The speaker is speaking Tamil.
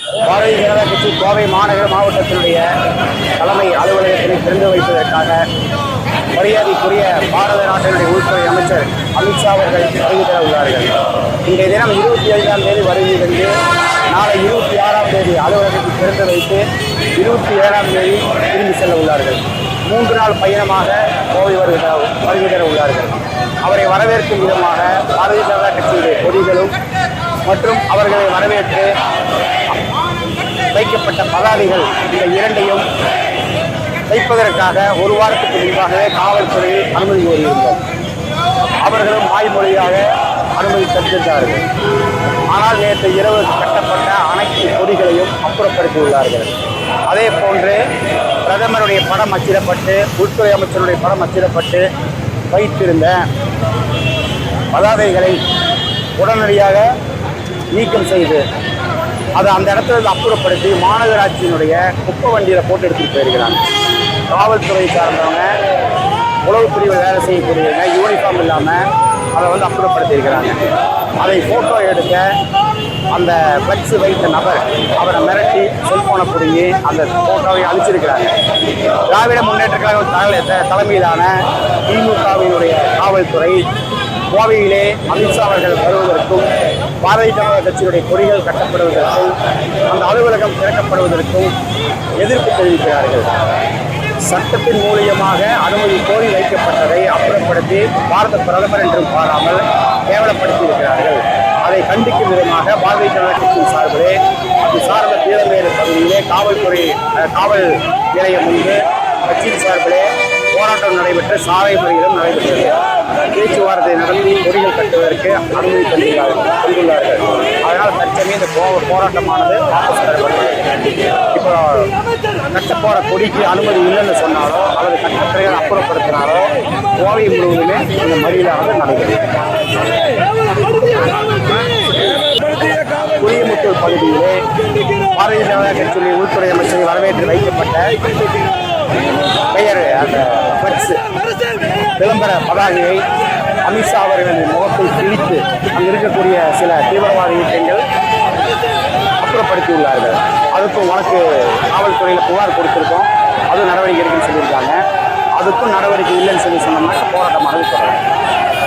பாரதிய ஜனதா கட்சி கோவை மாநகர மாவட்டத்தினுடைய தலைமை அலுவலகத்தினை திறந்து வைப்பதற்காக மரியாதைக்குரிய பாரத நாட்டினுடைய உள்துறை அமைச்சர் அமித்ஷா அவர்கள் வருகை தர உள்ளார்கள். இன்றைய தினம் 25ஆம் தேதி வருகை தந்து நாளை 26ஆம் தேதி அலுவலகத்தை திறந்து வைத்து 27ஆம் தேதி திரும்பி செல்ல உள்ளார்கள். 3 நாள் பயணமாக கோவை வருகை தர உள்ளார்கள். அவரை வரவேற்கும் விதமாக பாரதிய ஜனதா கட்சியுடைய கொடிகளும் மற்றும் அவர்களை வரவேற்று வைக்கப்பட்ட பதாதைகள் இந்த இரண்டையும் வைப்பதற்காக ஒரு வாரத்துக்கு முன்பாகவே காவல்துறையில் அனுமதி கோரியிருந்தோம். அவர்களும் வாய்மொழியாக அனுமதி தந்திருந்தார்கள். ஆனால் நேற்று இரவு கட்டப்பட்ட அனைத்து கொடிகளையும் அப்புறப்படுத்தியுள்ளார்கள். அதே போன்று பிரதமருடைய படம் அச்சிடப்பட்டு உள்துறை அமைச்சருடைய படம் அச்சிடப்பட்டு வைத்திருந்த பதாதைகளை உடனடியாக நீக்கம் செய்து அதை அந்த இடத்துல அப்புறப்படுத்தி மாநகராட்சியினுடைய குப்பை வண்டியில் போட்டு எடுத்துகிட்டு போயிருக்கிறாங்க. காவல்துறை சார்ந்தவங்க உளவு பிரிவில் வேலை செய்யக்கூடியவங்க யூனிஃபார்ம் இல்லாமல் அதை அப்புறப்படுத்தியிருக்கிறாங்க. அதை ஃபோட்டோ எடுக்க அந்த ஃப்ளெக்ஸ் வைத்த நபர் அவரை மிரட்டி செல்போனை பிடுங்கி அந்த ஃபோட்டோவை அழிச்சிருக்கிறாங்க. திராவிட முன்னேற்ற கழக தலைமையிலான திமுகவினுடைய காவல்துறை கோவையிலே அமித்ஷா அவர்கள் வருவதற்கும் பாரதிய ஜனதா கட்சியுடைய கொடிகள் கட்டப்படுவதற்கும் அந்த அலுவலகம் திறக்கப்படுவதற்கும் எதிர்ப்பு தெரிவிக்கிறார்கள். சட்டத்தின் மூலியமாக அனுமதி கோரி வைக்கப்பட்டதை அப்புறப்படுத்தி பாரத பிரதமர் என்றும் பாராமல் கேவலப்படுத்தி இருக்கிறார்கள். அதை கண்டிக்கும் விதமாக பாரதிய ஜனதா கட்சியின் சார்பிலே அது சார்ந்த தீரமேறு பகுதியிலே காவல் நிலையம் முன்பு கட்சியின் சார்பிலே போராட்டம் நடைபெற்று சாலை மறியலும் நடைபெற்றது. பேச்சுவார்த்தை நடத்தி கொடிகள் கட்டுவதற்கு அனுமதி தந்துள்ளார்கள். அதனால் தற்சமயம் இந்த போராட்டமானது வாபஸ் பெறப்பட்டது. இப்போ கட்ட போற கொடிக்கு அனுமதி இல்லைன்னு சொன்னாலோ அல்லது கட்டப்படைகள் அப்புறப்படுத்தினாலோ கோவை முழுவதுமே இந்த மறியலானது நடைபெறும். குடியமுத்தூர் பகுதியிலே பாரதிய ஜனதா கட்சியின் உள்துறை அமைச்சரை வரவேற்று வைக்கப்பட்ட பெயர் அந்த ஃப்ளெக்ஸ் விளம்பர பதாகையை அமித்ஷா அவர்களின் முகத்தை கிழித்து அங்கு இருக்கக்கூடிய சில தீவிரவாத இயக்கங்கள் அப்புறப்படுத்தியுள்ளார்கள். அதுக்கும் வழக்கு காவல்துறையில் புகார் கொடுத்திருக்கோம். அது நடவடிக்கை இருக்குன்னு சொல்லியிருக்காங்க. அதுக்கும் நடவடிக்கை இல்லைன்னு சொல்லி சொன்னோம்னா போராட்டமானது தொடரும்.